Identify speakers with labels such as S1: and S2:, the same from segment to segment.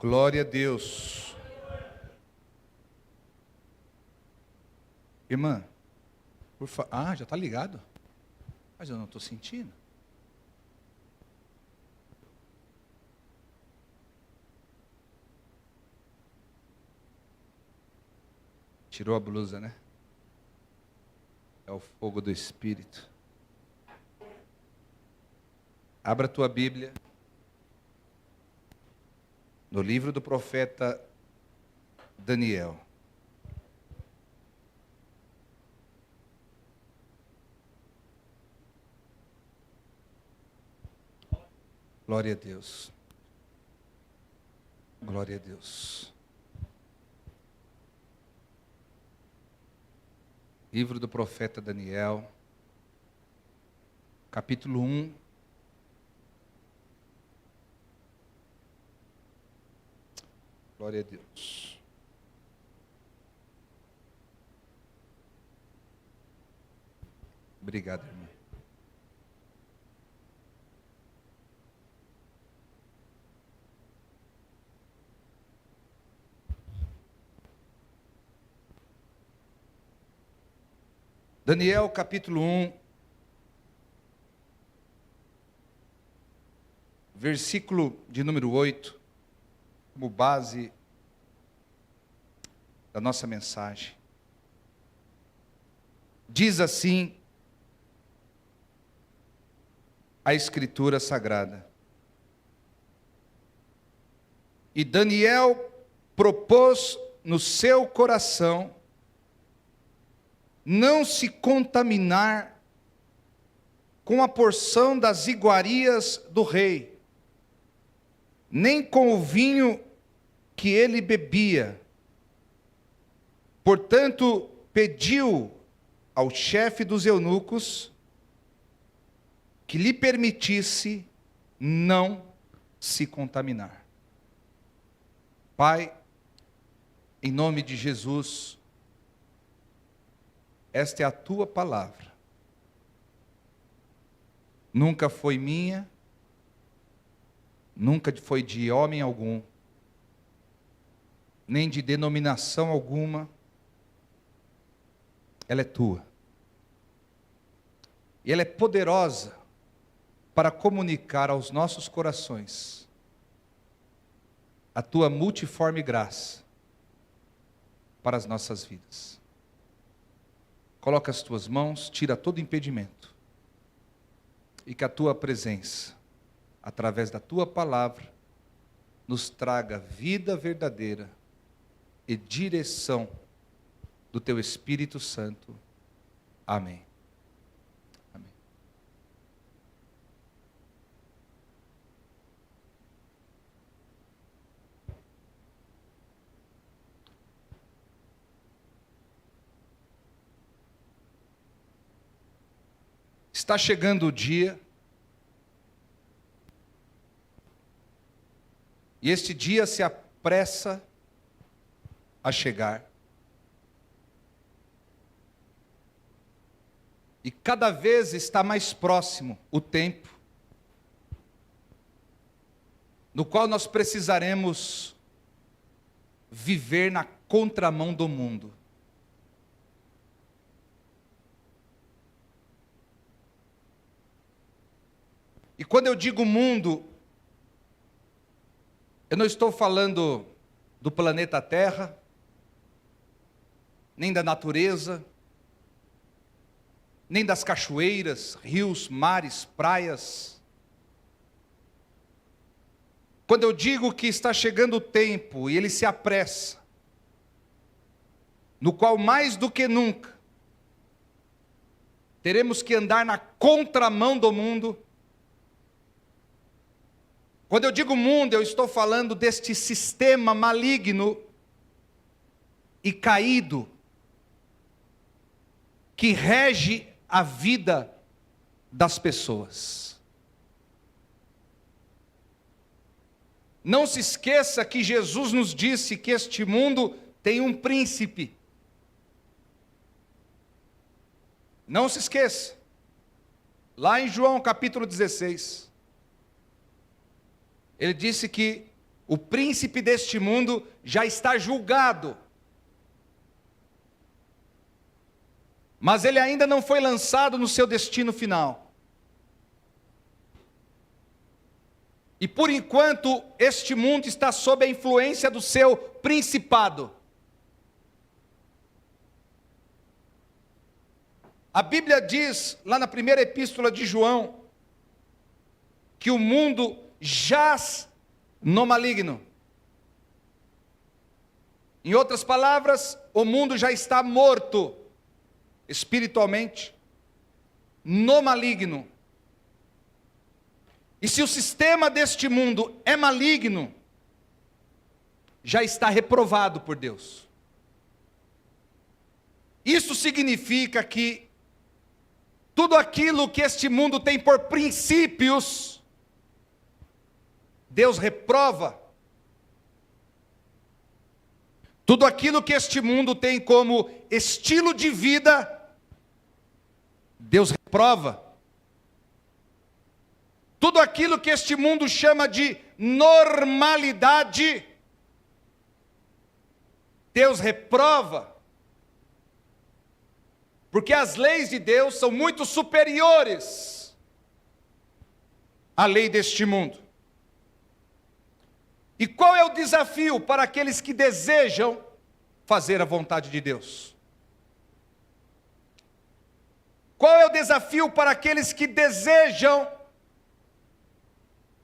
S1: Glória a Deus. Irmã, por favor. Já está ligado? Mas eu não estou sentindo. Tirou a blusa, né? É o fogo do Espírito. Abra a tua Bíblia. No livro do profeta Daniel. Glória a Deus. Glória a Deus. Livro do profeta Daniel, capítulo 1. Glória a Deus. Obrigado, irmão. Daniel, capítulo 1, versículo de número 8. Como base da nossa mensagem. Diz assim a Escritura Sagrada. E Daniel propôs no seu coração não se contaminar com a porção das iguarias do rei, nem com o vinho que ele bebia. Portanto, pediu ao chefe dos eunucos que lhe permitisse não se contaminar. Pai, em nome de Jesus, esta é a tua palavra. Nunca foi minha, nunca foi de homem algum, nem de denominação alguma. Ela é tua. E ela é poderosa para comunicar aos nossos corações a tua multiforme graça para as nossas vidas. Coloca as tuas mãos, tira todo impedimento, e que a tua presença, através da tua palavra, nos traga vida verdadeira e direção do teu Espírito Santo. Amém. Amém. Está chegando o dia, e este dia se apressa a chegar. E cada vez está mais próximo o tempo no qual nós precisaremos viver na contramão do mundo. E quando eu digo mundo, eu não estou falando do planeta Terra, nem da natureza, nem das cachoeiras, rios, mares, praias. Quando eu digo que está chegando o tempo e ele se apressa, no qual mais do que nunca teremos que andar na contramão do mundo. Quando eu digo mundo, eu estou falando deste sistema maligno e caído que rege a vida das pessoas. Não se esqueça que Jesus nos disse que este mundo tem um príncipe. Não se esqueça. Lá em João capítulo 16, ele disse que O príncipe deste mundo já está julgado. Mas ele ainda não foi lançado no seu destino final. E por enquanto, este mundo está sob a influência do seu principado. A Bíblia diz, lá na primeira epístola de João, que o mundo jaz no maligno. Em outras palavras, o mundo já está morto espiritualmente no maligno. E se o sistema deste mundo é maligno, já está reprovado por Deus. Isso significa que tudo aquilo que este mundo tem por princípios, Deus reprova. Tudo aquilo que este mundo tem como estilo de vida, Deus reprova. Tudo aquilo que este mundo chama de normalidade, Deus reprova. Porque as leis de Deus são muito superiores à lei deste mundo. E qual é o desafio para aqueles que desejam fazer a vontade de Deus? Qual é o desafio para aqueles que desejam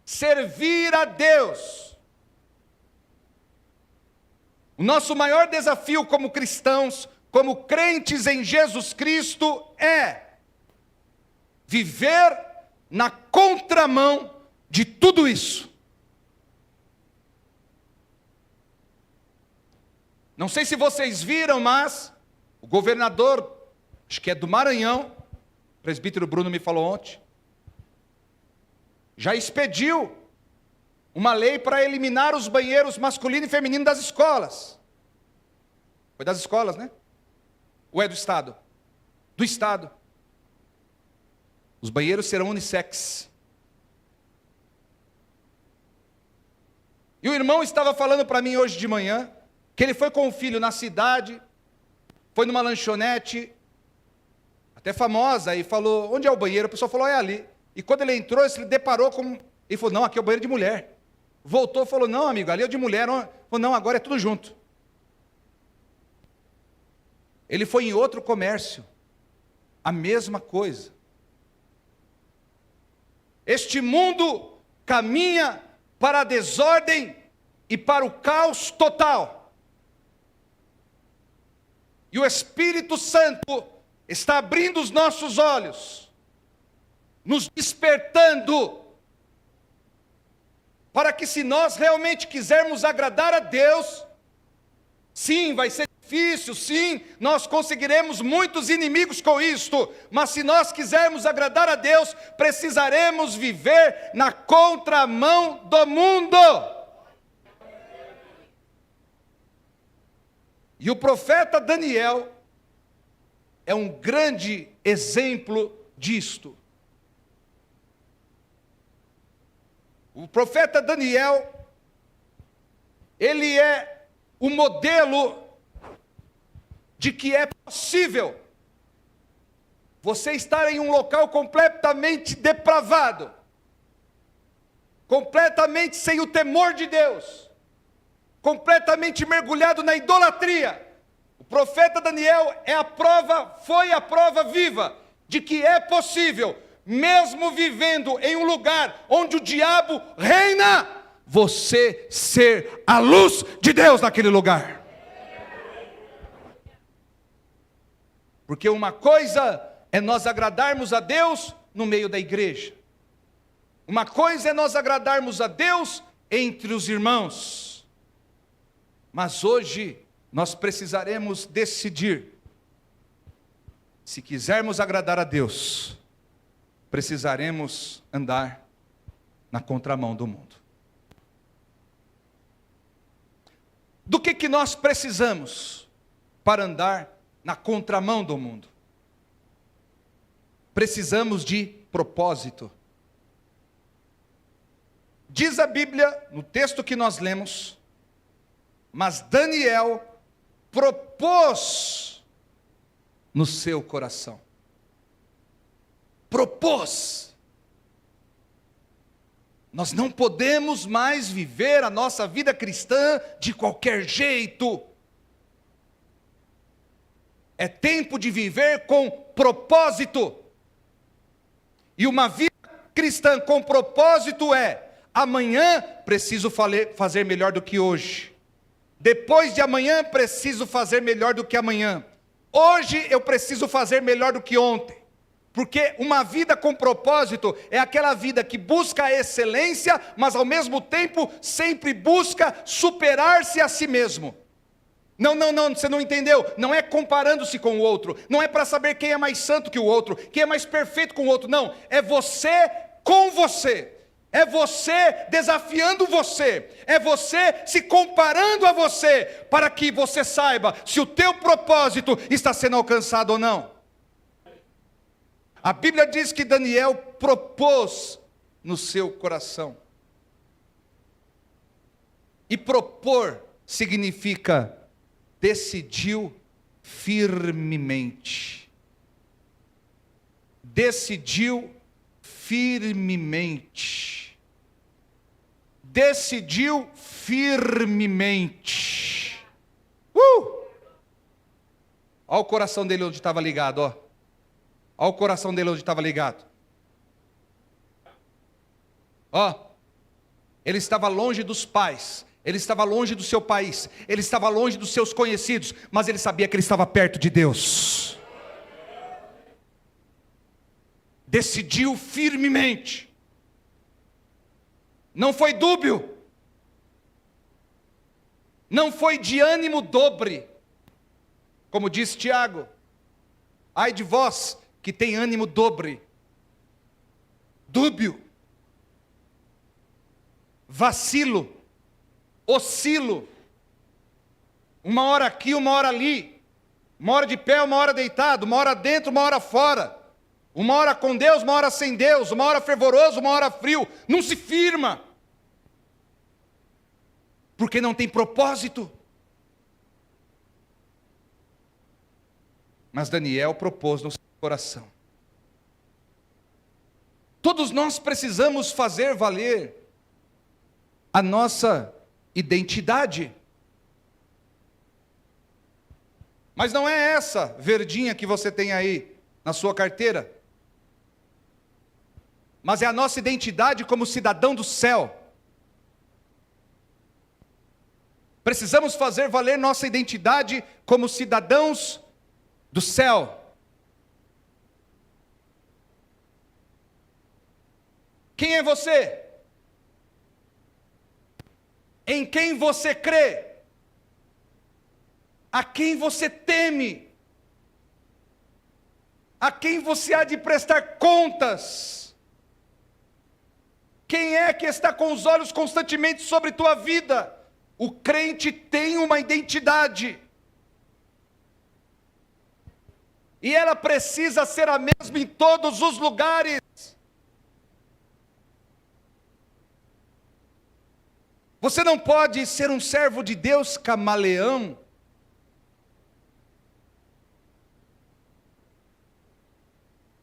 S1: servir a Deus? O nosso maior desafio como cristãos, como crentes em Jesus Cristo, é viver na contramão de tudo isso. Não sei se vocês viram, mas o governador, acho que é do Maranhão, o presbítero Bruno me falou ontem, já expediu uma lei para eliminar os banheiros masculino e feminino das escolas. Foi das escolas, né? Ou é do Estado? Do Estado. Os banheiros serão unissex. E o irmão estava falando para mim hoje de manhã, que ele foi com o filho na cidade, foi numa lanchonete, até famosa, e falou, onde é o banheiro? A pessoa falou, é ali. E quando ele entrou, ele se deparou com... Ele falou, não, aqui é o banheiro de mulher. Voltou e falou, não, amigo, ali é o de mulher. Ele falou, não, agora é tudo junto. Ele foi em outro comércio, a mesma coisa. Este mundo caminha para a desordem e para o caos total. E o Espírito Santo está abrindo os nossos olhos, nos despertando, para que se nós realmente quisermos agradar a Deus, sim, vai ser difícil, sim, nós conseguiremos muitos inimigos com isto, mas se nós quisermos agradar a Deus, precisaremos viver na contramão do mundo. E o profeta Daniel é um grande exemplo disto. O profeta Daniel, ele é o modelo de que é possível você estar em um local completamente depravado, completamente sem o temor de Deus, completamente mergulhado na idolatria. O profeta Daniel foi a prova viva de que é possível, mesmo vivendo em um lugar onde o diabo reina, você ser a luz de Deus naquele lugar. Porque uma coisa é nós agradarmos a Deus no meio da igreja. Uma coisa é nós agradarmos a Deus entre os irmãos. Mas hoje nós precisaremos decidir. Se quisermos agradar a Deus, precisaremos andar na contramão do mundo. Do que nós precisamos para andar na contramão do mundo? Precisamos de propósito, Diz a Bíblia, no texto que nós lemos, mas Daniel propôs no seu coração. Propôs. Nós não podemos mais viver a nossa vida cristã de qualquer jeito. É tempo de viver com propósito. E uma vida cristã com propósito é: amanhã preciso fazer melhor do que hoje. Depois de amanhã preciso fazer melhor do que amanhã. Hoje eu preciso fazer melhor do que ontem. Porque uma vida com propósito é aquela vida que busca a excelência, mas ao mesmo tempo sempre busca superar-se a si mesmo. Não, você não entendeu. Não é comparando-se com o outro. Não é para saber quem é mais santo que o outro, quem é mais perfeito com o outro. Não, é você com você. É você desafiando você. É você se comparando a você, para que você saiba se o teu propósito está sendo alcançado ou não. A Bíblia diz que Daniel propôs no seu coração. E propor significa decidiu firmemente. Decidiu firmemente. Decidiu firmemente. Olha o coração dele onde estava ligado, ó. Olha o coração dele onde estava ligado. Ó, ele estava longe dos pais, ele estava longe do seu país, ele estava longe dos seus conhecidos, mas ele sabia que ele estava perto de Deus. Decidiu firmemente. Não foi dúbio. Não foi de ânimo dobre. Como diz Tiago: ai de vós que tem ânimo dobre, dúbio, vacilo, oscilo, uma hora aqui, uma hora ali, uma hora de pé, uma hora deitado, uma hora dentro, uma hora fora, uma hora com Deus, uma hora sem Deus, uma hora fervoroso, uma hora frio, não se firma, porque não tem propósito. Mas Daniel propôs no seu coração. Todos nós precisamos fazer valer a nossa identidade. Mas não é essa verdinha que você tem aí na sua carteira. Mas é a nossa identidade como cidadão do céu. Precisamos fazer valer nossa identidade como cidadãos do céu. Quem é você? Em quem você crê? A quem você teme? A quem você há de prestar contas? Quem é que está com os olhos constantemente sobre tua vida? O crente tem uma identidade. E ela precisa ser a mesma em todos os lugares. Você não pode ser um servo de Deus camaleão.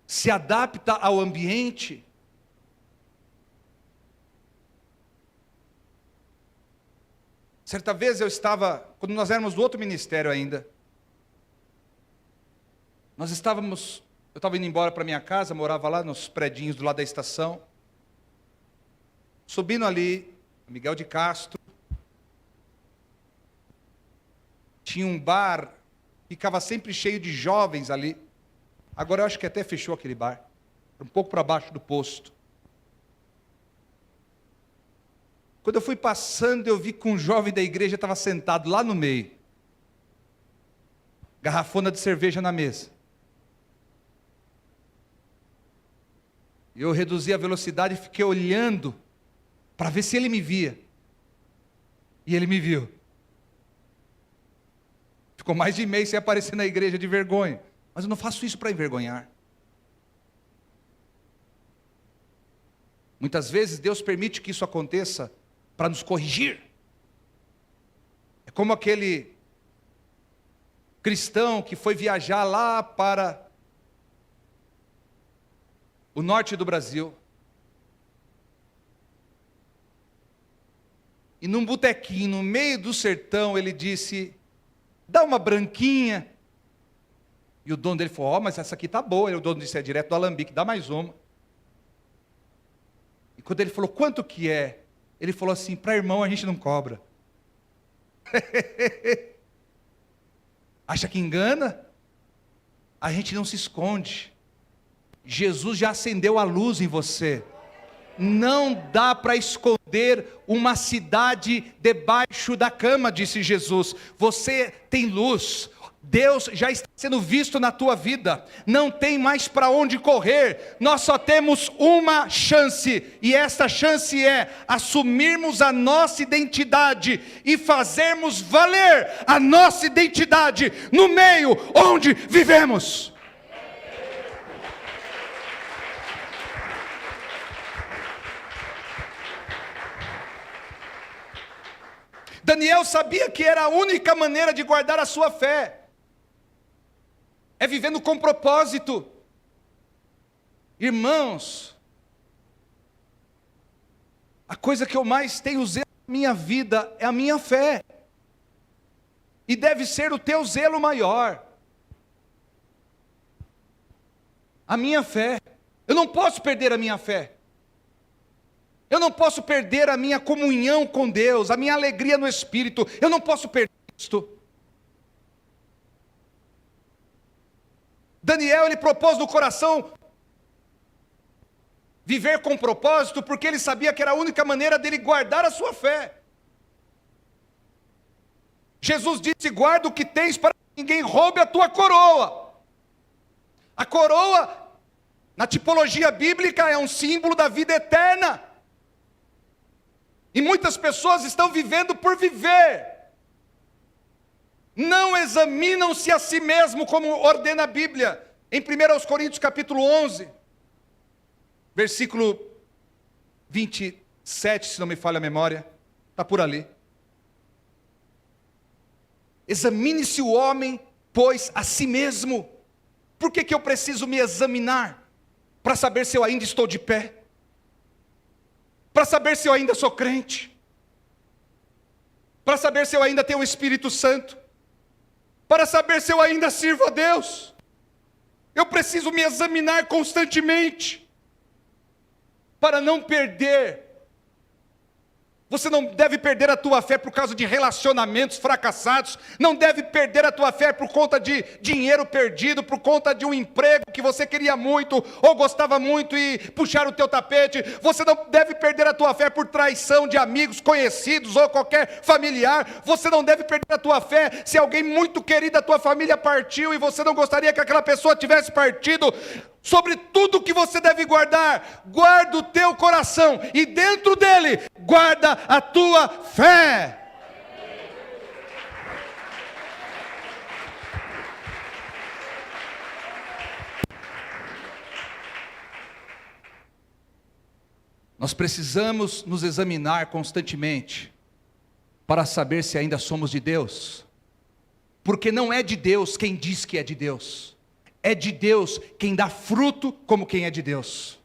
S1: Se adapta ao ambiente. Certa vez eu estava, quando nós éramos do outro ministério ainda, eu estava indo embora para minha casa, morava lá nos predinhos do lado da estação, subindo ali, Miguel de Castro, tinha um bar, ficava sempre cheio de jovens ali. Agora eu acho que até fechou aquele bar, um pouco para baixo do posto. Quando eu fui passando, eu vi que um jovem da igreja estava sentado lá no meio, garrafona de cerveja na mesa. Eu reduzi a velocidade e fiquei olhando para ver se ele me via. E ele me viu. Ficou mais de mês sem aparecer na igreja de vergonha. Mas eu não faço isso para envergonhar. Muitas vezes Deus permite que isso aconteça para nos corrigir. É como aquele cristão que foi viajar lá para o norte do Brasil. E num botequinho, no meio do sertão, ele disse: dá uma branquinha. E o dono dele falou: ó, mas essa aqui tá boa. E o dono disse: é direto do alambique, dá mais uma. E quando ele falou: quanto que é? Ele falou assim: para irmão a gente não cobra. Acha que engana? A gente não se esconde. Jesus já acendeu a luz em você. Não dá para esconder uma cidade debaixo da cama, disse Jesus. Você tem luz. Deus já está sendo visto na tua vida. Não tem mais para onde correr. Nós só temos uma chance. E essa chance é assumirmos a nossa identidade e fazermos valer a nossa identidade no meio onde vivemos. Daniel sabia que era a única maneira de guardar a sua fé. É vivendo com propósito. Irmãos, a coisa que eu mais tenho zelo na minha vida é a minha fé. E deve ser o teu zelo maior. A minha fé. Eu não posso perder a minha fé. Eu não posso perder a minha comunhão com Deus, a minha alegria no Espírito. Eu não posso perder isto. Daniel, ele propôs no coração viver com propósito, porque ele sabia que era a única maneira dele guardar a sua fé. Jesus disse: guarda o que tens para que ninguém roube a tua coroa. A coroa, na tipologia bíblica, é um símbolo da vida eterna. E muitas pessoas estão vivendo por viver. Não examinam-se a si mesmo, como ordena a Bíblia. Em 1 Coríntios capítulo 11, versículo 27, se não me falha a memória, está por ali. Examine-se o homem, pois, a si mesmo. Por que eu preciso me examinar? Para saber se eu ainda estou de pé. Para saber se eu ainda sou crente. Para saber se eu ainda tenho o Espírito Santo. Para saber se eu ainda sirvo a Deus. Eu preciso me examinar constantemente. Para não perder. Você não deve perder a tua fé por causa de relacionamentos fracassados. Não deve perder a tua fé por conta de dinheiro perdido, por conta de um emprego que você queria muito, ou gostava muito e puxaram o teu tapete. Você não deve perder a tua fé por traição de amigos, conhecidos ou qualquer familiar. Você não deve perder a tua fé se alguém muito querido da tua família partiu e você não gostaria que aquela pessoa tivesse partido. Sobre tudo que você deve guardar, guarda o teu coração e dentro dele, guarda a tua fé. Nós precisamos nos examinar constantemente para saber se ainda somos de Deus, porque não é de Deus quem diz que é de Deus. É de Deus quem dá fruto como quem é de Deus.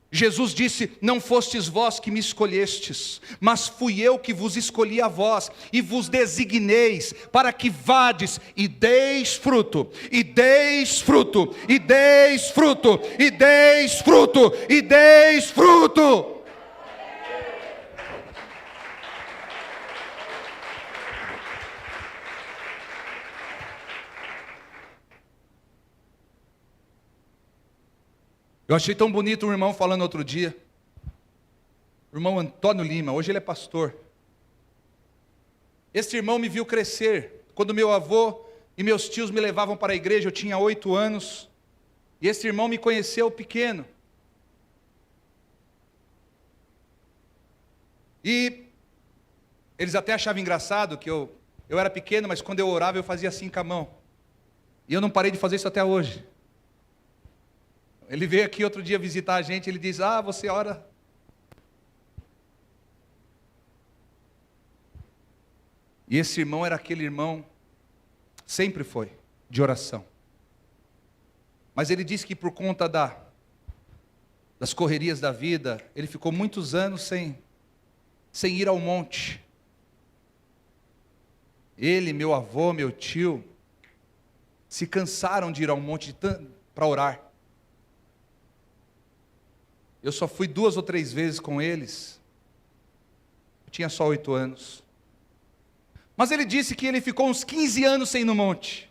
S1: Jesus disse: não fostes vós que me escolhestes, mas fui eu que vos escolhi a vós, e vos designeis para que vades e deis fruto, e deis fruto, e deis fruto, e deis fruto, e deis fruto. Eu achei tão bonito um irmão falando outro dia, o irmão Antônio Lima, hoje ele é pastor. Esse irmão me viu crescer, quando meu avô e meus tios me levavam para a igreja, eu tinha 8 anos, e esse irmão me conheceu pequeno. E eles até achavam engraçado que eu era pequeno, mas quando eu orava eu fazia assim com a mão. E eu não parei de fazer isso até hoje. Ele veio aqui outro dia visitar a gente, ele diz, você ora? E esse irmão era aquele irmão, sempre foi, de oração. Mas ele disse que por conta das correrias da vida, ele ficou muitos anos sem ir ao monte. Ele, meu avô, meu tio, se cansaram de ir ao monte para orar. Eu só fui 2 ou 3 vezes com eles. Eu tinha só 8 anos. Mas ele disse que ele ficou uns 15 anos sem ir no monte.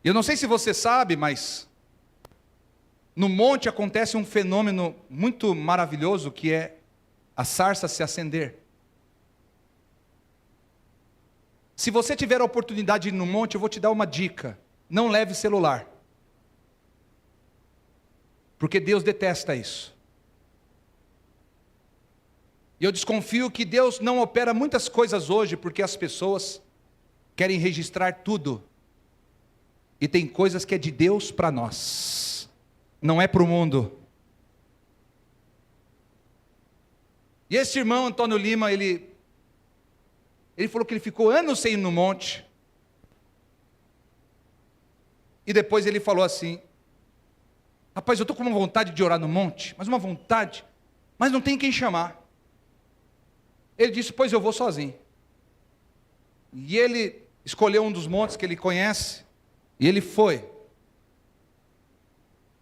S1: Eu não sei se você sabe, mas no monte acontece um fenômeno muito maravilhoso, que é a sarça se acender. Se você tiver a oportunidade de ir no monte, eu vou te dar uma dica: não leve celular, porque Deus detesta isso. E eu desconfio que Deus não opera muitas coisas hoje, porque as pessoas querem registrar tudo, e tem coisas que é de Deus para nós, não é para o mundo. E esse irmão Antônio Lima, ele falou que ele ficou anos sem ir no monte. E depois ele falou assim: rapaz, eu estou com uma vontade de orar no monte, mas uma vontade, mas não tem quem chamar. Ele disse: pois eu vou sozinho. E ele escolheu um dos montes que ele conhece, e ele foi.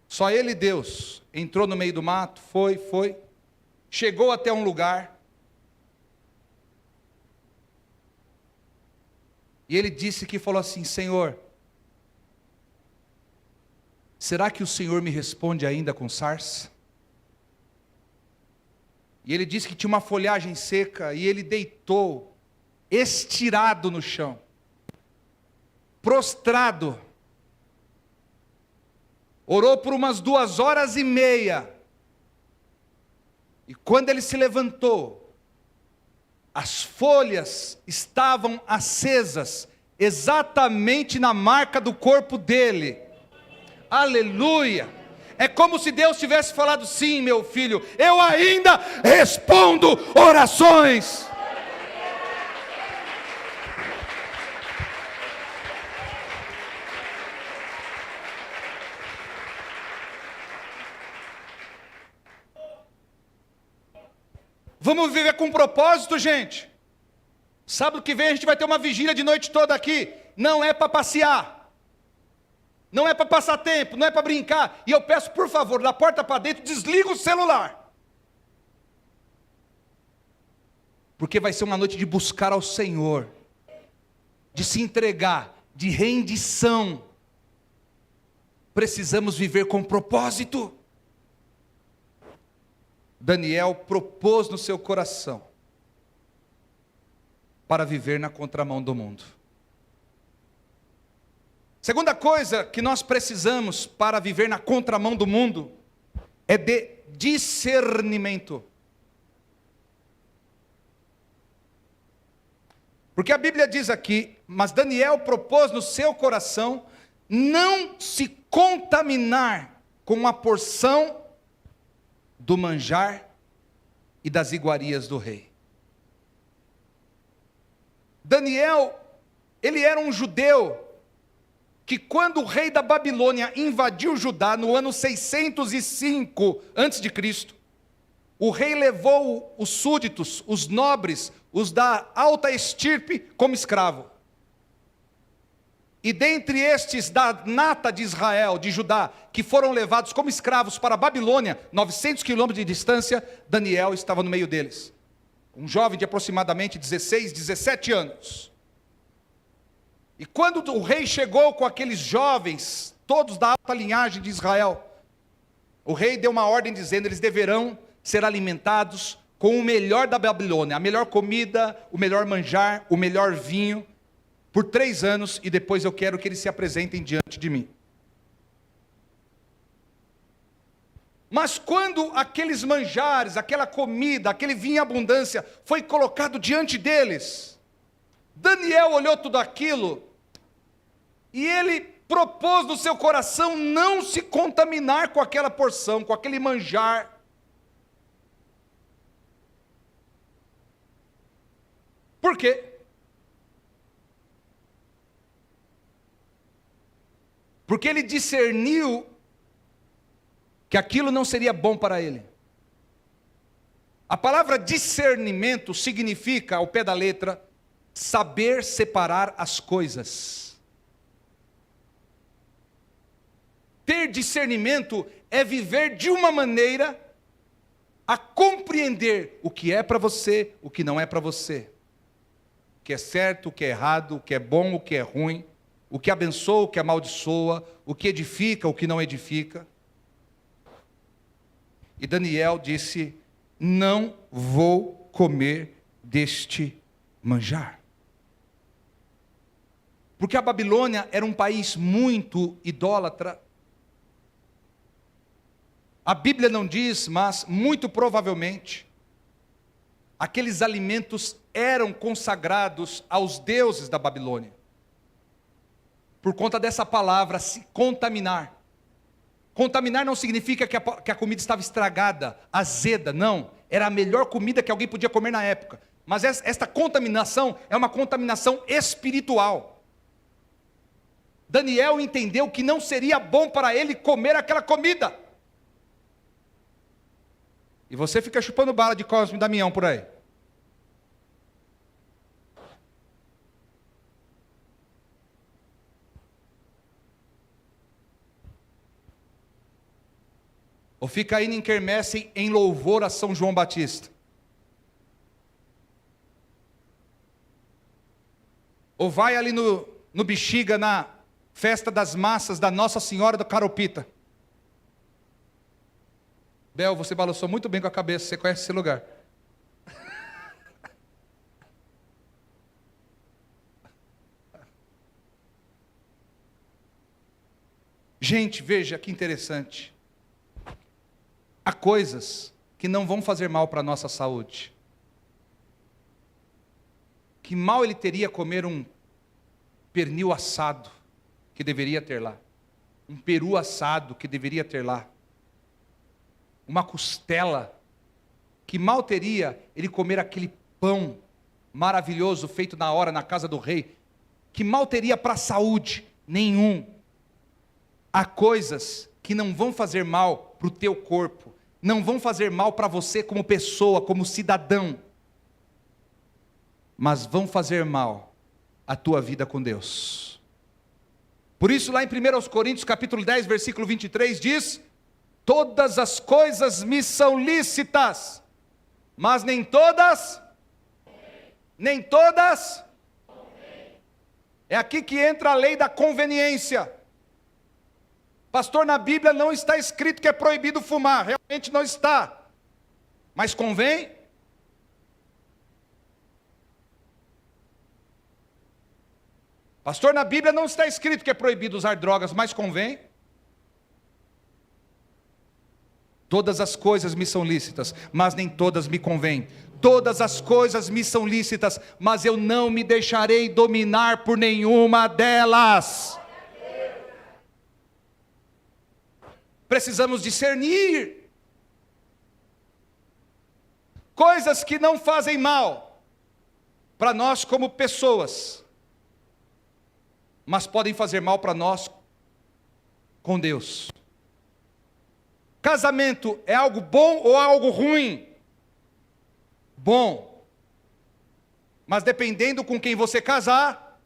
S1: Só ele e Deus. Entrou no meio do mato, foi. Chegou até um lugar. E ele disse que falou assim: Senhor, será que o Senhor me responde ainda com sarça? E ele disse que tinha uma folhagem seca, e ele deitou, estirado no chão, prostrado, orou por umas 2h30, e quando ele se levantou, as folhas estavam acesas, exatamente na marca do corpo dele. Aleluia! É como se Deus tivesse falado: sim, meu filho, eu ainda respondo orações. Vamos viver com propósito, gente. Sábado que vem a gente vai ter uma vigília de noite toda aqui. Não é para passear, não é para passar tempo, não é para brincar. E eu peço, por favor, da porta para dentro, desliga o celular, porque vai ser uma noite de buscar ao Senhor, de se entregar, de rendição. Precisamos viver com propósito. Daniel propôs no seu coração para viver na contramão do mundo. Segunda coisa que nós precisamos para viver na contramão do mundo é de discernimento. Porque a Bíblia diz aqui: mas Daniel propôs no seu coração não se contaminar com a porção do manjar e das iguarias do rei. Daniel, ele era um judeu que, quando o rei da Babilônia invadiu Judá no ano 605 a.C., o rei levou os súditos, os nobres, os da alta estirpe, como escravo. E dentre estes da nata de Israel, de Judá, que foram levados como escravos para a Babilônia, 900 quilômetros de distância, Daniel estava no meio deles. Um jovem de aproximadamente 16, 17 anos. E quando o rei chegou com aqueles jovens, todos da alta linhagem de Israel, o rei deu uma ordem dizendo: eles deverão ser alimentados com o melhor da Babilônia, a melhor comida, o melhor manjar, o melhor vinho, por 3 anos, e depois eu quero que eles se apresentem diante de mim. Mas quando aqueles manjares, aquela comida, aquele vinho em abundância foi colocado diante deles, Daniel olhou tudo aquilo, e ele propôs no seu coração não se contaminar com aquela porção, com aquele manjar. Por quê? Porque ele discerniu que aquilo não seria bom para ele. A palavra discernimento significa, ao pé da letra, saber separar as coisas. Ter discernimento é viver de uma maneira a compreender o que é para você, o que não é para você. O que é certo, o que é errado, o que é bom, o que é ruim, o que abençoa, o que amaldiçoa, o que edifica, o que não edifica. E Daniel disse: não vou comer deste manjar. Porque a Babilônia era um país muito idólatra. A Bíblia não diz, mas muito provavelmente, aqueles alimentos eram consagrados aos deuses da Babilônia. Por conta dessa palavra, se contaminar. Contaminar não significa que a comida estava estragada, azeda, não. Era a melhor comida que alguém podia comer na época. Mas esta contaminação é uma contaminação espiritual. Daniel entendeu que não seria bom para ele comer aquela comida. E você fica chupando bala de Cosme e Damião por aí. Ou fica indo em quermesse em louvor a São João Batista. Ou vai ali no Bexiga, na festa das massas da Nossa Senhora do Caropita. Bel, você balançou muito bem com a cabeça, você conhece esse lugar. Gente, veja que interessante. Há coisas que não vão fazer mal para a nossa saúde. Que mal ele teria comer um pernil assado, que deveria ter lá. Um peru assado, que deveria ter lá. Uma costela, que mal teria ele comer aquele pão maravilhoso, feito na hora, na casa do rei. Que mal teria para a saúde? Nenhum. Há coisas que não vão fazer mal para o teu corpo. Não vão fazer mal para você como pessoa, como cidadão, mas vão fazer mal à tua vida com Deus. Por isso lá em 1 Coríntios capítulo 10, versículo 23 diz: todas as coisas me são lícitas, mas nem todas, é aqui que entra a lei da conveniência. Pastor, na Bíblia não está escrito que é proibido fumar, realmente não está, mas convém? Pastor, na Bíblia não está escrito que é proibido usar drogas, mas convém? Todas as coisas me são lícitas, mas nem todas me convêm. Todas as coisas me são lícitas, mas eu não me deixarei dominar por nenhuma delas. Precisamos discernir coisas que não fazem mal para nós como pessoas, mas podem fazer mal para nós com Deus. Casamento é algo bom ou algo ruim? Bom. Mas dependendo com quem você casar,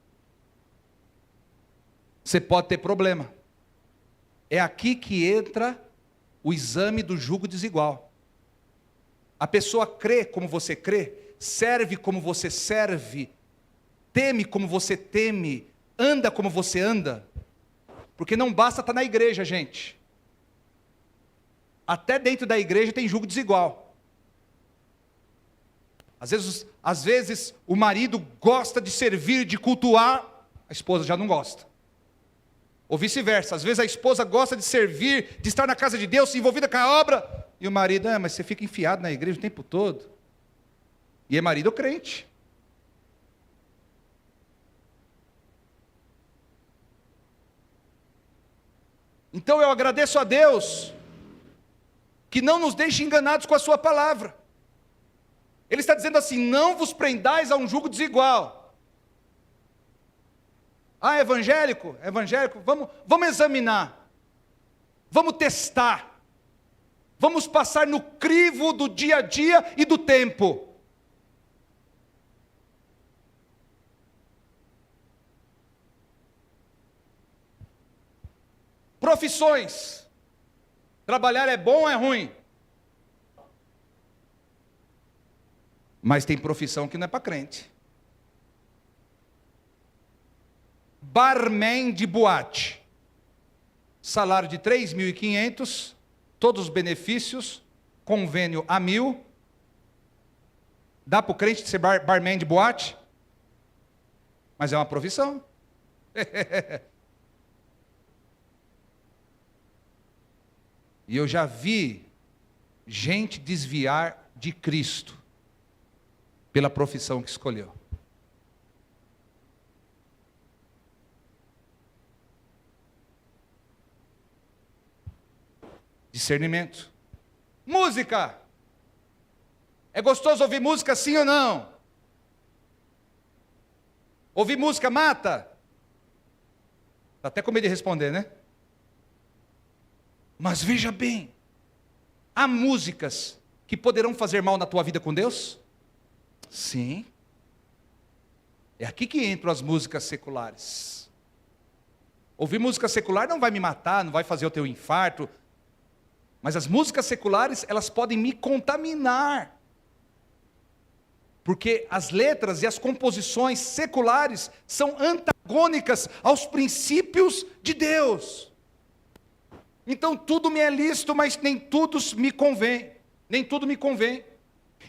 S1: você pode ter problema. É aqui que entra o exame do jugo desigual. A pessoa crê como você crê, serve como você serve, teme como você teme, anda como você anda. Porque não basta estar na igreja, gente. Até dentro da igreja tem jugo desigual. Às vezes o marido gosta de servir, de cultuar, a esposa já não gosta. Ou vice-versa, às vezes a esposa gosta de servir, de estar na casa de Deus, envolvida com a obra, e o marido, mas você fica enfiado na igreja o tempo todo. E é marido crente. Então eu agradeço a Deus, que não nos deixe enganados com a sua palavra. Ele está dizendo assim: não vos prendais a um jugo desigual. Ah, evangélico, vamos examinar, vamos testar, vamos passar no crivo do dia a dia e do tempo. Profissões, trabalhar é bom ou é ruim? Mas tem profissão que não é para crente. Barman de boate, salário de 3.500, todos os benefícios, convênio a 1.000. Dá para o crente ser barman de boate? Mas é uma profissão. E eu já vi gente desviar de Cristo pela profissão que escolheu. Discernimento. Música. É gostoso ouvir música, sim ou não? Ouvir música mata? Está até com medo de responder, né? Mas veja bem, há músicas que poderão fazer mal na tua vida com Deus? Sim. É aqui que entram as músicas seculares. Ouvir música secular não vai me matar, não vai fazer eu ter um infarto. Mas as músicas seculares, elas podem me contaminar. Porque as letras e as composições seculares são antagônicas aos princípios de Deus. Então tudo me é lícito, mas nem tudo me convém. Nem tudo me convém.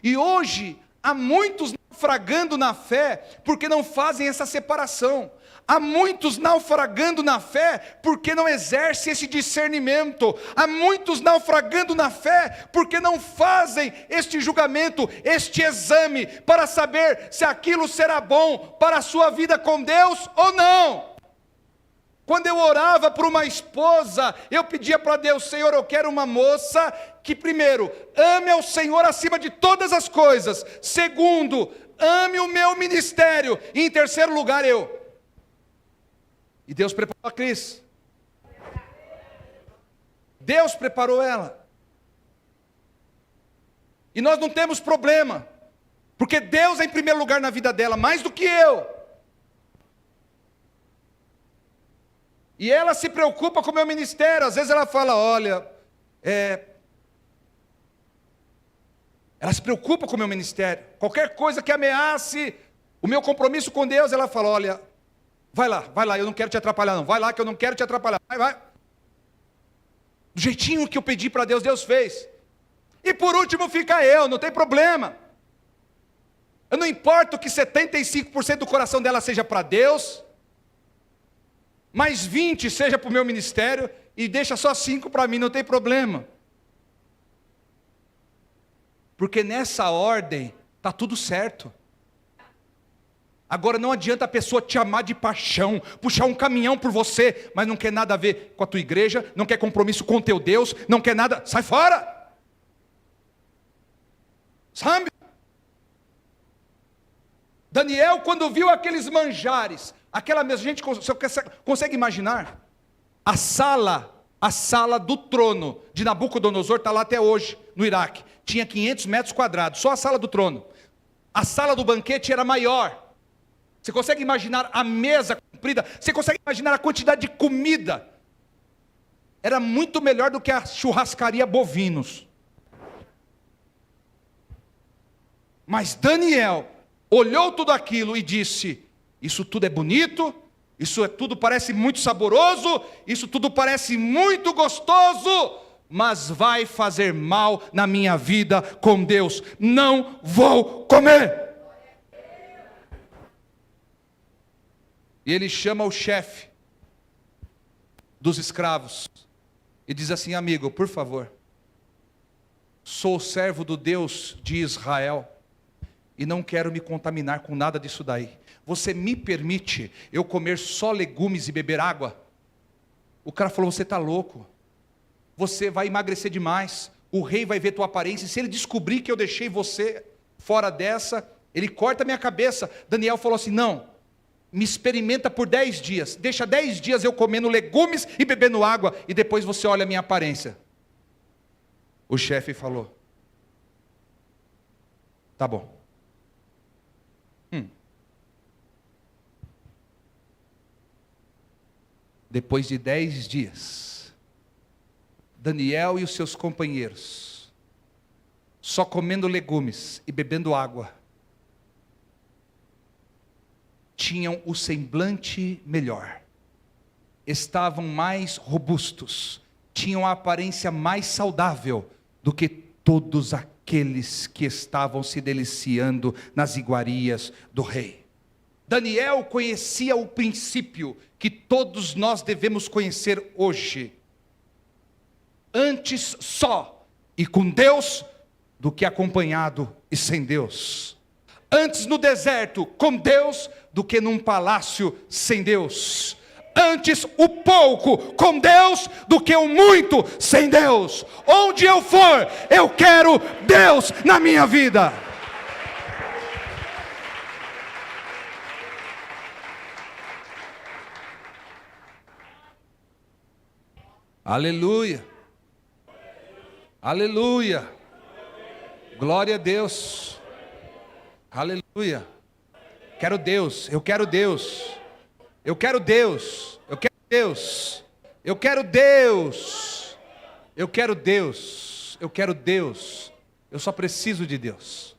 S1: E hoje há muitos naufragando na fé porque não fazem essa separação. Há muitos naufragando na fé porque não exercem esse discernimento. Há muitos naufragando na fé porque não fazem este julgamento, este exame, para saber se aquilo será bom para a sua vida com Deus ou não. Quando eu orava por uma esposa, eu pedia para Deus: Senhor, eu quero uma moça que, primeiro, ame ao Senhor acima de todas as coisas. Segundo, ame o meu ministério. E em terceiro lugar, eu. E Deus preparou a Cris. Deus preparou ela. E nós não temos problema, porque Deus é em primeiro lugar na vida dela, mais do que eu. E ela se preocupa com o meu ministério. Às vezes ela fala: olha, ela se preocupa com o meu ministério. Qualquer coisa que ameace o meu compromisso com Deus, ela fala: olha, vai lá, eu não quero te atrapalhar não. Vai lá que eu não quero te atrapalhar. Vai. Do jeitinho que eu pedi para Deus, Deus fez. E por último fica eu, não tem problema. Eu não importo que 75% do coração dela seja para Deus, mais 20% seja para o meu ministério, e deixa só 5% para mim, não tem problema. Porque nessa ordem está tudo certo. Agora não adianta a pessoa te amar de paixão, puxar um caminhão por você, mas não quer nada a ver com a tua igreja, não quer compromisso com o teu Deus, não quer nada, sai fora! Sabe? Daniel, quando viu aqueles manjares, aquela mesma gente, você consegue imaginar? A sala do trono de Nabucodonosor está lá até hoje, no Iraque. Tinha 500 metros quadrados, só a sala do trono. A sala do banquete era maior. Você consegue imaginar a mesa comprida? Você consegue imaginar a quantidade de comida? Era muito melhor do que a churrascaria Bovinos. Mas Daniel olhou tudo aquilo e disse: isso tudo é bonito, isso tudo parece muito saboroso, isso tudo parece muito gostoso, mas vai fazer mal na minha vida com Deus. Não vou comer. E ele chama o chefe dos escravos e diz assim: amigo, por favor, sou servo do Deus de Israel e não quero me contaminar com nada disso daí. Você me permite eu comer só legumes e beber água? O cara falou: você está louco, você vai emagrecer demais, o rei vai ver tua aparência, e se ele descobrir que eu deixei você fora dessa, ele corta a minha cabeça. Daniel falou assim: não, me experimenta por 10 dias, deixa 10 dias eu comendo legumes e bebendo água, e depois você olha a minha aparência. O chefe falou: tá bom. Depois de 10 dias, Daniel e os seus companheiros, só comendo legumes e bebendo água, tinham o semblante melhor, estavam mais robustos, tinham a aparência mais saudável do que todos aqueles que estavam se deliciando nas iguarias do rei. Daniel conhecia o princípio que todos nós devemos conhecer hoje: antes só e com Deus, do que acompanhado e sem Deus. Antes no deserto com Deus, do que num palácio sem Deus. Antes o pouco com Deus, do que o muito sem Deus. Onde eu for, eu quero Deus na minha vida. Aleluia, aleluia, glória a Deus, aleluia. Quero Deus, eu quero Deus, eu quero Deus, eu quero Deus, eu quero Deus, eu quero Deus, eu quero Deus, eu só preciso de Deus.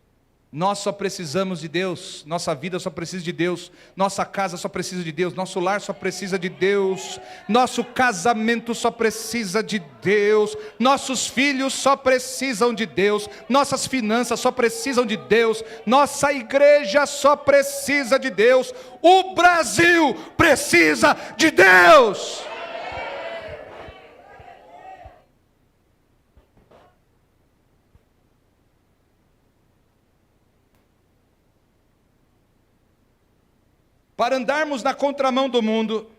S1: Nós só precisamos de Deus, nossa vida só precisa de Deus, nossa casa só precisa de Deus, nosso lar só precisa de Deus, nosso casamento só precisa de Deus, nossos filhos só precisam de Deus, nossas finanças só precisam de Deus, nossa igreja só precisa de Deus, o Brasil precisa de Deus. Para andarmos na contramão do mundo,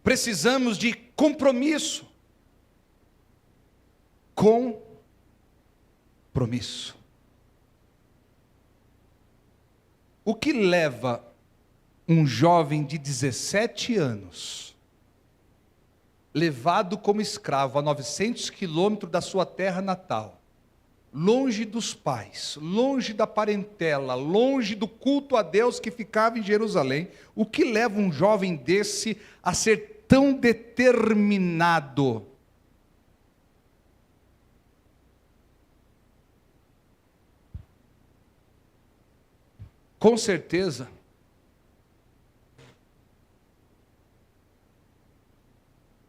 S1: precisamos de compromisso. Compromisso. O que leva um jovem de 17 anos, levado como escravo a 900 quilômetros da sua terra natal, longe dos pais, longe da parentela, longe do culto a Deus que ficava em Jerusalém, o que leva um jovem desse a ser tão determinado? Com certeza,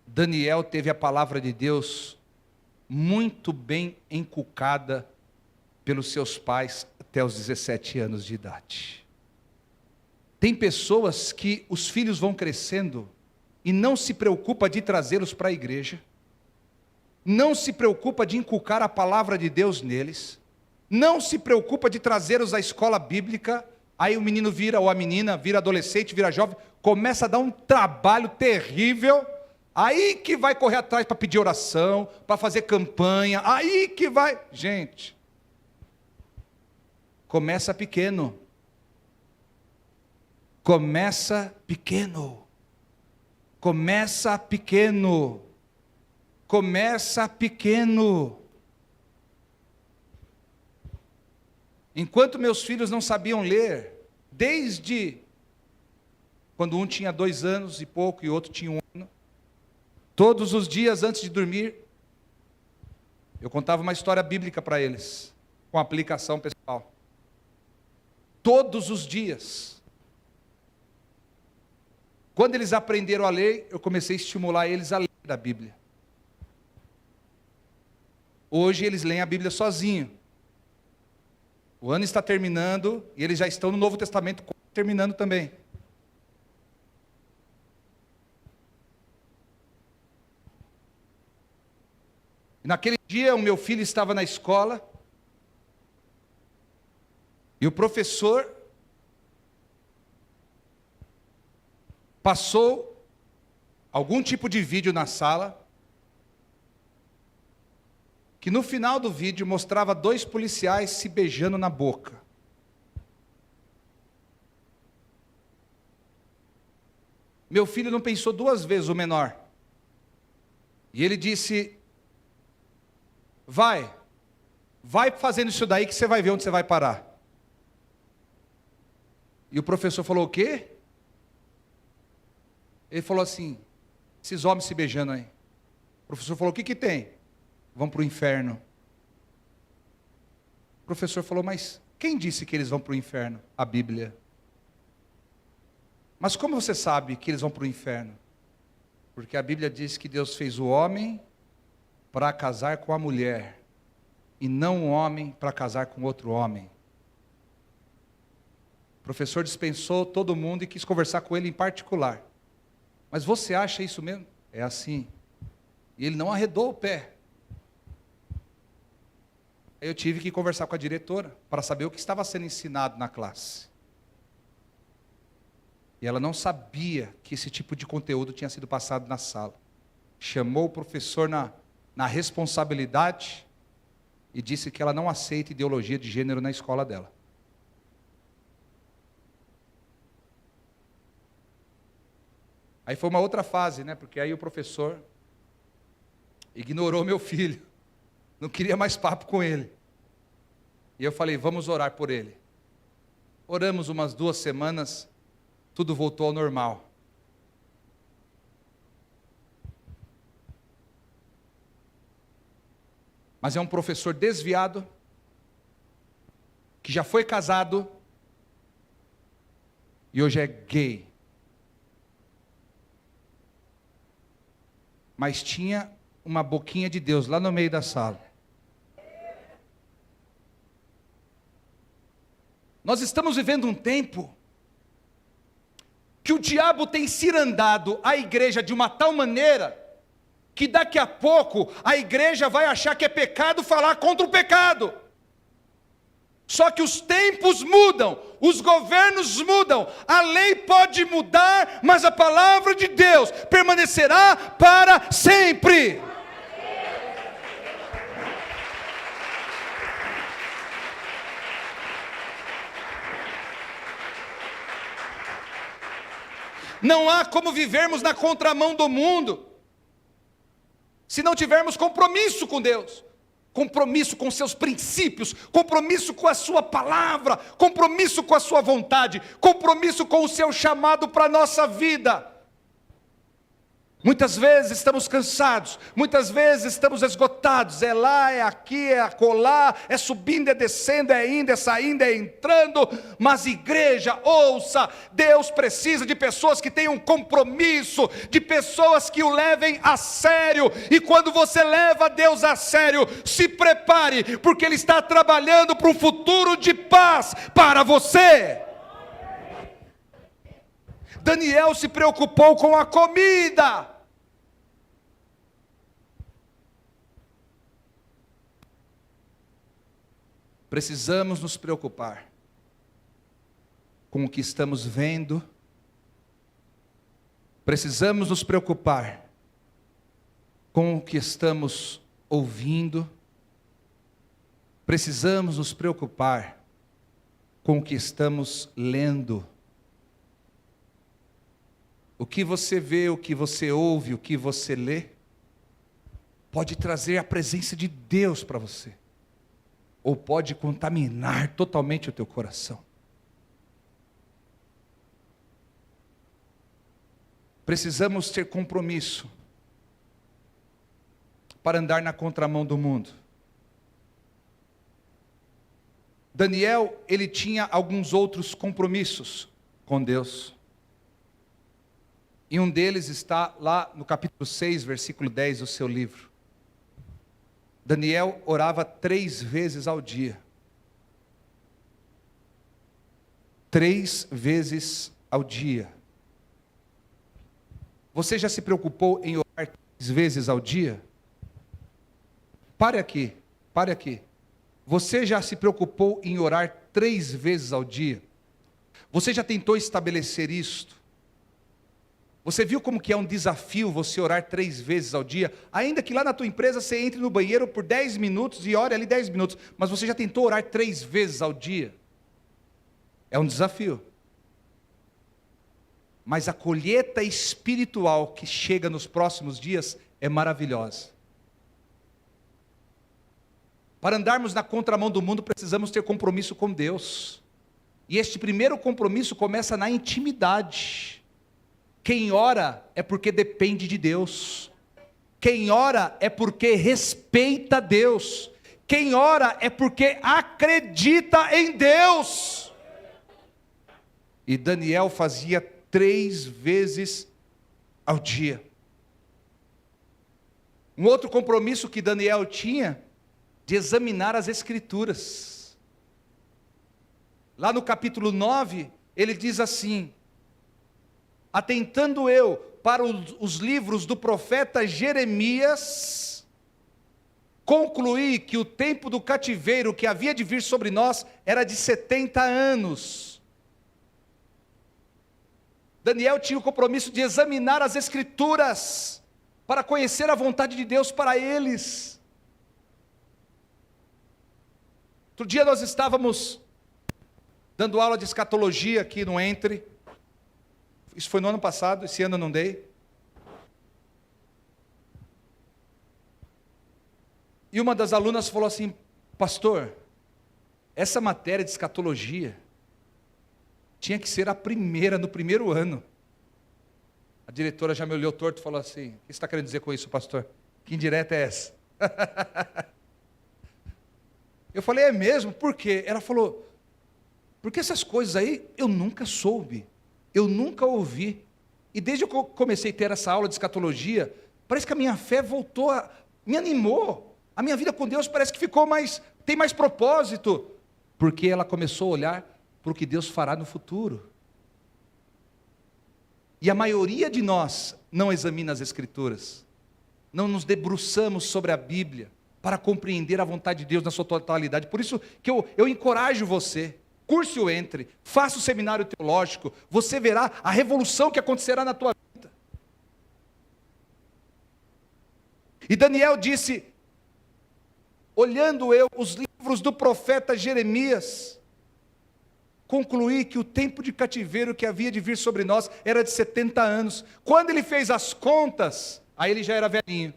S1: Daniel teve a palavra de Deus muito bem inculcada pelos seus pais até os 17 anos de idade. Tem pessoas que os filhos vão crescendo e não se preocupa de trazê-los para a igreja, não se preocupa de inculcar a palavra de Deus neles, não se preocupa de trazê-los à escola bíblica. Aí o menino vira, ou a menina vira adolescente, vira jovem, começa a dar um trabalho terrível. Aí que vai correr atrás para pedir oração, para fazer campanha, aí que vai. Gente, começa pequeno. Começa pequeno. Começa pequeno. Começa pequeno. Enquanto meus filhos não sabiam ler, desde quando um tinha 2 anos e pouco e o outro tinha 1 ano, todos os dias antes de dormir, eu contava uma história bíblica para eles, com aplicação pessoal. Todos os dias. Quando eles aprenderam a ler, eu comecei a estimular eles a ler a Bíblia. Hoje eles leem a Bíblia sozinhos. O ano está terminando e eles já estão no Novo Testamento terminando também. Naquele dia, o meu filho estava na escola e o professor passou algum tipo de vídeo na sala, que no final do vídeo mostrava 2 policiais se beijando na boca. Meu filho não pensou 2 vezes, o menor. E ele disse: vai fazendo isso daí que você vai ver onde você vai parar. E o professor falou: o quê? Ele falou assim: esses homens se beijando aí. O professor falou: o que tem? Vão para o inferno. O professor falou: mas quem disse que eles vão para o inferno? A Bíblia. Mas como você sabe que eles vão para o inferno? Porque a Bíblia diz que Deus fez o homem para casar com a mulher, e não o homem para casar com outro homem. O professor dispensou todo mundo e quis conversar com ele em particular. Mas você acha isso mesmo? É assim. E ele não arredou o pé. Aí eu tive que conversar com a diretora para saber o que estava sendo ensinado na classe. E ela não sabia que esse tipo de conteúdo tinha sido passado na sala. Chamou o professor na responsabilidade e disse que ela não aceita ideologia de gênero na escola dela. Aí foi uma outra fase, né? Porque aí o professor ignorou meu filho. Não queria mais papo com ele. E eu falei: vamos orar por ele. Oramos umas 2 semanas, tudo voltou ao normal. Mas é um professor desviado, que já foi casado, e hoje é gay. Mas tinha uma boquinha de Deus lá no meio da sala. Nós estamos vivendo um tempo que o diabo tem cirandado a igreja de uma tal maneira que daqui a pouco a igreja vai achar que é pecado falar contra o pecado. Só que os tempos mudam, os governos mudam, a lei pode mudar, mas a palavra de Deus permanecerá para sempre. Não há como vivermos na contramão do mundo, se não tivermos compromisso com Deus, compromisso com seus princípios, compromisso com a sua palavra, compromisso com a sua vontade, compromisso com o seu chamado para a nossa vida. Muitas vezes estamos cansados, muitas vezes estamos esgotados, é lá, é aqui, é acolá, é subindo, é descendo, é indo, é saindo, é entrando, mas igreja, ouça, Deus precisa de pessoas que tenham compromisso, de pessoas que o levem a sério, e quando você leva Deus a sério, se prepare, porque Ele está trabalhando para um futuro de paz para você. Daniel se preocupou com a comida. Precisamos nos preocupar com o que estamos vendo. Precisamos nos preocupar com o que estamos ouvindo. Precisamos nos preocupar com o que estamos lendo. O que você vê, o que você ouve, o que você lê, pode trazer a presença de Deus para você, ou pode contaminar totalmente o teu coração. Precisamos ter compromisso para andar na contramão do mundo. Daniel, ele tinha alguns outros compromissos com Deus. E um deles está lá no capítulo 6, versículo 10 do seu livro. Daniel orava 3 vezes ao dia. 3 vezes ao dia. Você já se preocupou em orar 3 vezes ao dia? Pare aqui, pare aqui. Você já se preocupou em orar 3 vezes ao dia? Você já tentou estabelecer isto? Você viu como que é um desafio você orar 3 vezes ao dia? Ainda que lá na tua empresa você entre no banheiro por 10 minutos e ore ali 10 minutos, mas você já tentou orar 3 vezes ao dia? É um desafio. Mas a colheita espiritual que chega nos próximos dias é maravilhosa. Para andarmos na contramão do mundo, precisamos ter compromisso com Deus. E este primeiro compromisso começa na intimidade. Quem ora é porque depende de Deus. Quem ora é porque respeita Deus. Quem ora é porque acredita em Deus. E Daniel fazia 3 vezes ao dia. Um outro compromisso que Daniel tinha, de examinar as Escrituras. Lá no capítulo 9, ele diz assim: atentando eu para os livros do profeta Jeremias, concluí que o tempo do cativeiro que havia de vir sobre nós era de 70 anos. Daniel tinha o compromisso de examinar as Escrituras, para conhecer a vontade de Deus para eles. Outro dia nós estávamos dando aula de escatologia aqui no Entre. Isso foi no ano passado, esse ano eu não dei. E uma das alunas falou assim: pastor, essa matéria de escatologia tinha que ser a primeira, no primeiro ano. A diretora já me olhou torto e falou assim: o que você está querendo dizer com isso, pastor? Que indireta é essa? Eu falei: é mesmo? Por quê? Ela falou: porque essas coisas aí eu nunca soube, eu nunca ouvi. E desde que eu comecei a ter essa aula de escatologia, parece que a minha fé voltou, me animou. A minha vida com Deus parece que tem mais propósito. Porque ela começou a olhar para o que Deus fará no futuro. E a maioria de nós não examina as Escrituras. Não nos debruçamos sobre a Bíblia para compreender a vontade de Deus na sua totalidade. Por isso que eu encorajo você. Curse o Entre, faça o seminário teológico, você verá a revolução que acontecerá na tua vida. E Daniel disse: olhando eu os livros do profeta Jeremias, concluí que o tempo de cativeiro que havia de vir sobre nós era de 70 anos. Quando ele fez as contas, aí ele já era velhinho.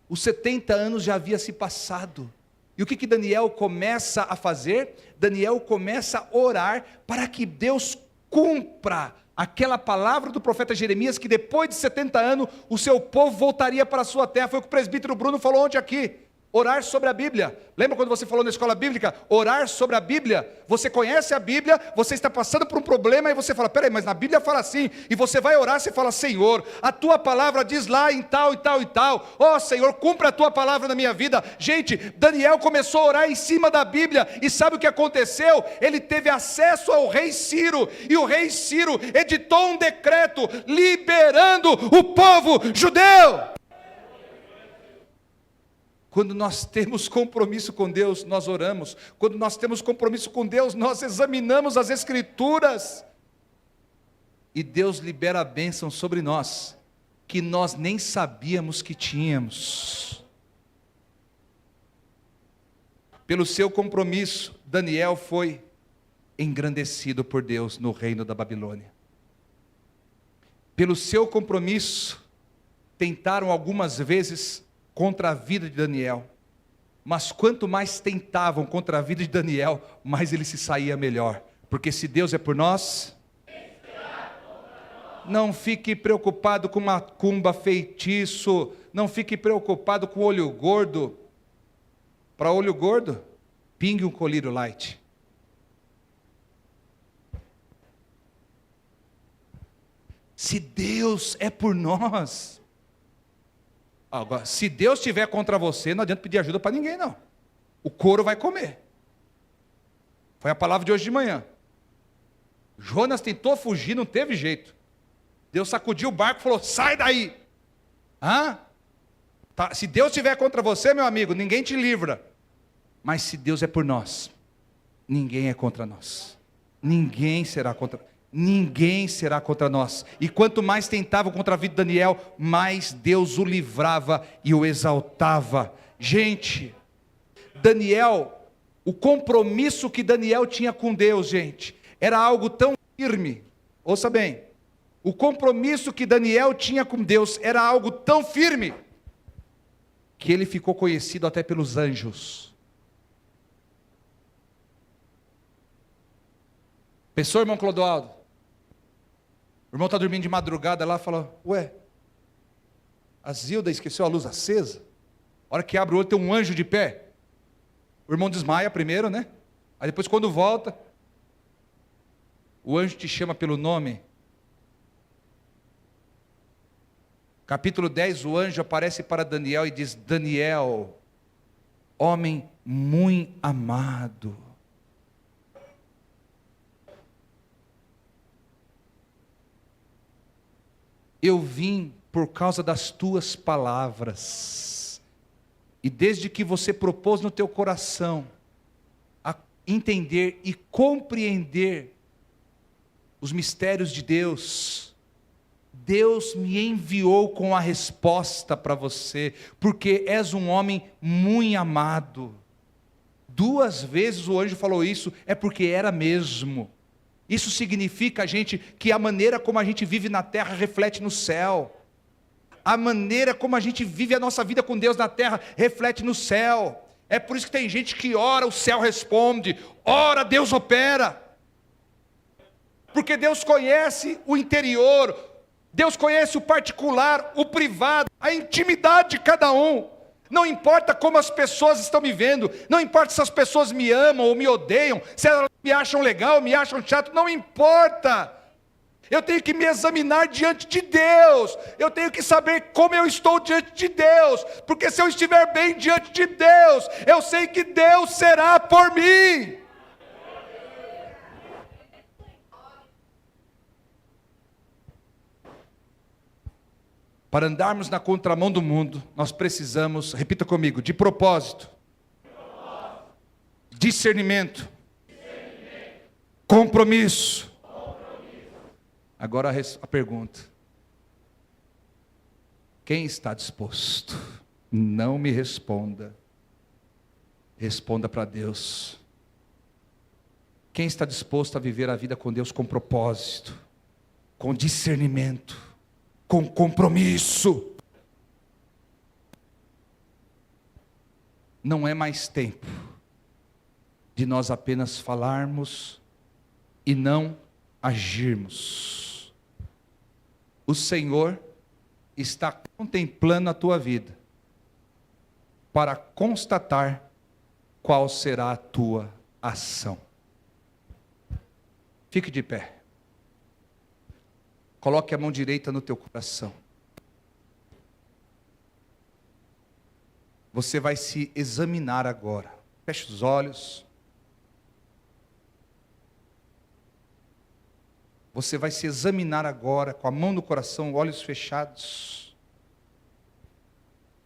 S1: Os 70 anos já havia se passado. E o que Daniel começa a fazer? Daniel começa a orar para que Deus cumpra aquela palavra do profeta Jeremias, que depois de 70 anos o seu povo voltaria para a sua terra. Foi o que o presbítero Bruno falou ontem aqui. Orar sobre a Bíblia. Lembra quando você falou na escola bíblica? Orar sobre a Bíblia. Você conhece a Bíblia, você está passando por um problema e você fala: peraí, mas na Bíblia fala assim. E você vai orar, você fala: Senhor, a tua palavra diz lá em tal e tal e tal. Ó Senhor, cumpra a tua palavra na minha vida. Gente, Daniel começou a orar em cima da Bíblia. E sabe o que aconteceu? Ele teve acesso ao rei Ciro. E o rei Ciro editou um decreto liberando o povo judeu. Quando nós temos compromisso com Deus, nós oramos. Quando nós temos compromisso com Deus, nós examinamos as Escrituras. E Deus libera a bênção sobre nós, que nós nem sabíamos que tínhamos. Pelo seu compromisso, Daniel foi engrandecido por Deus no reino da Babilônia. Pelo seu compromisso, tentaram algumas vezes contra a vida de Daniel, mas quanto mais tentavam contra a vida de Daniel, mais ele se saía melhor, porque se Deus é por nós, não fique preocupado com macumba, feitiço, não fique preocupado com olho gordo. Para olho gordo, pingue um colírio light. Se Deus é por nós, agora, se Deus estiver contra você, não adianta pedir ajuda para ninguém, não. O couro vai comer. Foi a palavra de hoje de manhã. Jonas tentou fugir, não teve jeito. Deus sacudiu o barco e falou: sai daí. Tá, se Deus estiver contra você, meu amigo, ninguém te livra. Mas se Deus é por nós, ninguém é contra nós. Ninguém será contra. ninguém será contra nós. E quanto mais tentavam contra a vida de Daniel, mais Deus o livrava e o exaltava. Gente, Daniel, o compromisso que Daniel tinha com Deus, gente, era algo tão firme. Ouça bem, o compromisso que Daniel tinha com Deus era algo tão firme, que ele ficou conhecido até pelos anjos. Pensou, irmão Clodoaldo? O irmão está dormindo de madrugada lá, fala, ué, a Zilda esqueceu a luz acesa? A hora que abre o olho tem um anjo de pé. O irmão desmaia primeiro, né? Aí depois quando volta, o anjo te chama pelo nome. Capítulo 10, o anjo aparece para Daniel e diz, Daniel, homem muito amado. Eu vim por causa das tuas palavras. E desde que você propôs no teu coração a entender e compreender os mistérios de Deus, Deus me enviou com a resposta para você, porque és um homem muito amado. 2 vezes o anjo falou isso, é porque era mesmo. Isso significa, gente, que a maneira como a gente vive na terra reflete no céu. A maneira como a gente vive a nossa vida com Deus na terra reflete no céu. É por isso que tem gente que ora, o céu responde, ora, Deus opera. Porque Deus conhece o interior, Deus conhece o particular, o privado, a intimidade de cada um. Não importa como as pessoas estão me vendo, não importa se as pessoas me amam ou me odeiam, se elas me acham legal, me acham chato, não importa. Eu tenho que me examinar diante de Deus, eu tenho que saber como eu estou diante de Deus, porque se eu estiver bem diante de Deus, eu sei que Deus será por mim. Para andarmos na contramão do mundo, nós precisamos, repita comigo, de propósito, discernimento, compromisso. Agora a pergunta: quem está disposto? Não me responda, responda para Deus. Quem está disposto a viver a vida com Deus com propósito, com discernimento, com compromisso? Não é mais tempo de nós apenas falarmos e não agirmos. O Senhor está contemplando a tua vida para constatar qual será a tua ação. Fique de pé. Coloque a mão direita no teu coração. Você vai se examinar agora. Feche os olhos. Você vai se examinar agora, com a mão no coração, olhos fechados.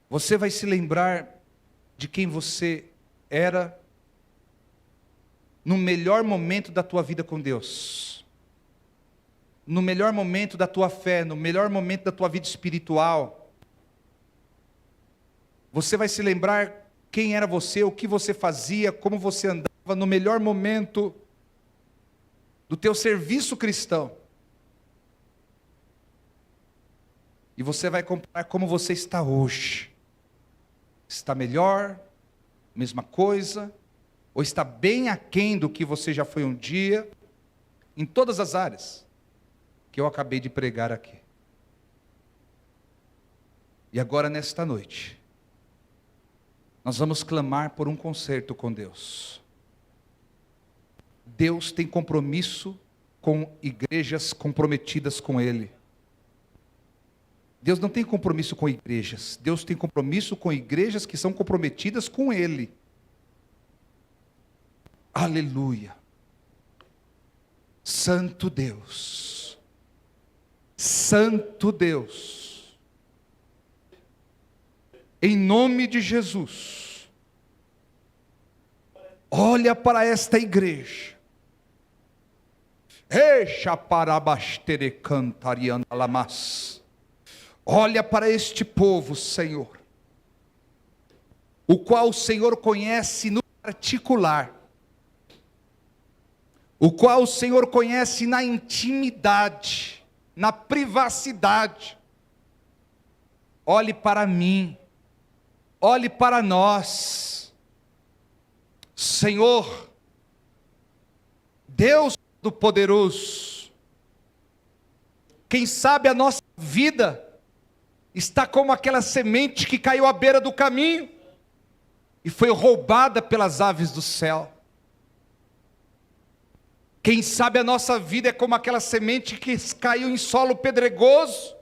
S1: Você vai se lembrar de quem você era no melhor momento da tua vida com Deus. No melhor momento da tua fé, no melhor momento da tua vida espiritual. Você vai se lembrar quem era você, o que você fazia, como você andava no melhor momento do teu serviço cristão. E você vai comparar como você está hoje. Está melhor, mesma coisa, ou está bem aquém do que você já foi um dia, em todas as áreas que eu acabei de pregar aqui. E agora nesta noite, nós vamos clamar por um concerto com Deus. Deus tem compromisso com igrejas comprometidas com Ele. Deus não tem compromisso com igrejas. Deus tem compromisso com igrejas que são comprometidas com Ele. Aleluia. Santo Deus. Santo Deus. Em nome de Jesus. Olha para esta igreja. Eixa parabastere cantarianda lamas. Olha para este povo, Senhor, o qual o Senhor conhece no particular, o qual o Senhor conhece na intimidade, na privacidade. Olhe para mim, olhe para nós, Senhor, Deus do poderoso. Quem sabe a nossa vida está como aquela semente que caiu à beira do caminho e foi roubada pelas aves do céu. Quem sabe a nossa vida é como aquela semente que caiu em solo pedregoso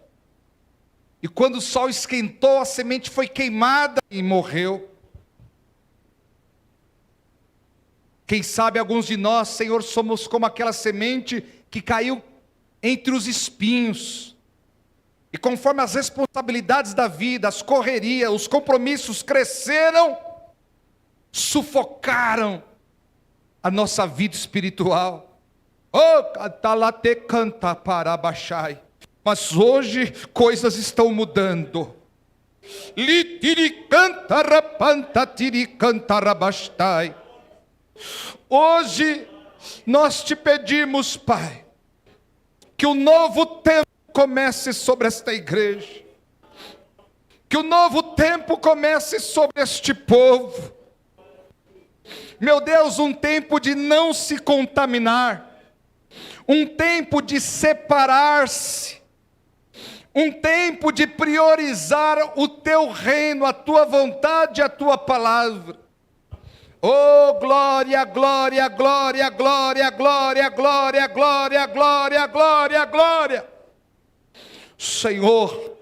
S1: e quando o sol esquentou, a semente foi queimada e morreu. Quem sabe alguns de nós, Senhor, somos como aquela semente que caiu entre os espinhos. E conforme as responsabilidades da vida, as correrias, os compromissos cresceram, sufocaram a nossa vida espiritual. Oh, catalate canta para baixai. Mas hoje coisas estão mudando. Litiri canta rapanta tiri canta rabastai. Hoje nós te pedimos, Pai, que o novo tempo comece sobre esta igreja, que o novo tempo comece sobre este povo. Meu Deus, um tempo de não se contaminar, um tempo de separar-se, um tempo de priorizar o teu reino, a tua vontade, a tua palavra. Oh, glória, glória, glória, glória, glória, glória, glória, glória, glória, glória. Senhor,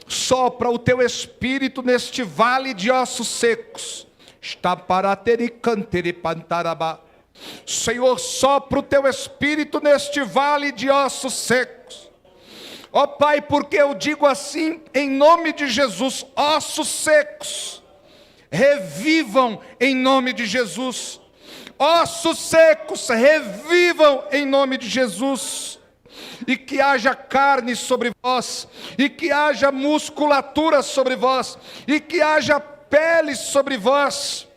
S1: sopra o teu espírito neste vale de ossos secos. Está para ter e canter e pantarabá. Senhor, sopra o teu espírito neste vale de ossos secos. Ó Pai, porque eu digo assim, em nome de Jesus, ossos secos, revivam em nome de Jesus. Ossos secos, revivam em nome de Jesus. E que haja carne sobre vós, e que haja musculatura sobre vós, e que haja pele sobre vós.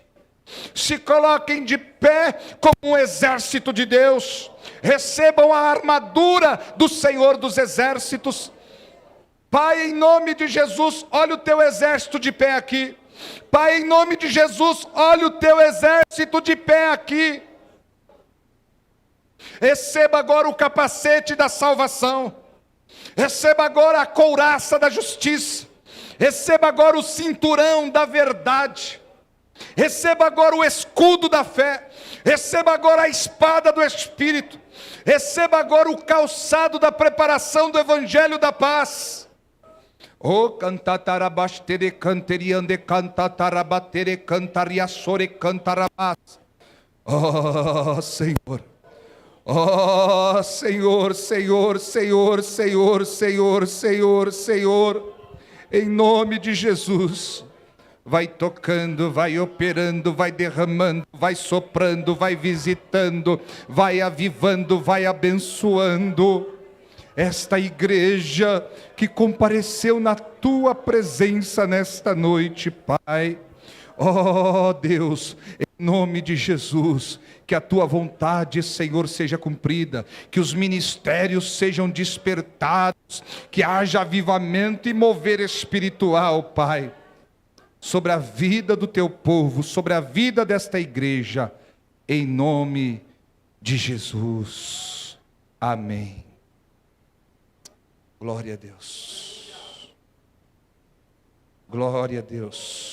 S1: Se coloquem de pé como um exército de Deus. Recebam a armadura do Senhor dos exércitos. Pai, em nome de Jesus, olha o teu exército de pé aqui. Pai, em nome de Jesus, olha o teu exército de pé aqui. Receba agora o capacete da salvação. Receba agora a couraça da justiça. Receba agora o cinturão da verdade. Receba agora o escudo da fé. Receba agora a espada do Espírito. Receba agora o calçado da preparação do Evangelho da paz. Oh, cantatarabastere canteriande cantatarabatere cantariaçore cantarabás. Oh, Senhor. Oh, Senhor, Senhor, Senhor, Senhor, Senhor, Senhor, Senhor, em nome de Jesus, vai tocando, vai operando, vai derramando, vai soprando, vai visitando, vai avivando, vai abençoando esta igreja que compareceu na tua presença nesta noite, Pai. Oh Deus, em nome de Jesus, que a tua vontade, Senhor, seja cumprida, que os ministérios sejam despertados, que haja avivamento e mover espiritual, Pai, sobre a vida do teu povo, sobre a vida desta igreja, em nome de Jesus. Amém. Glória a Deus. Glória a Deus.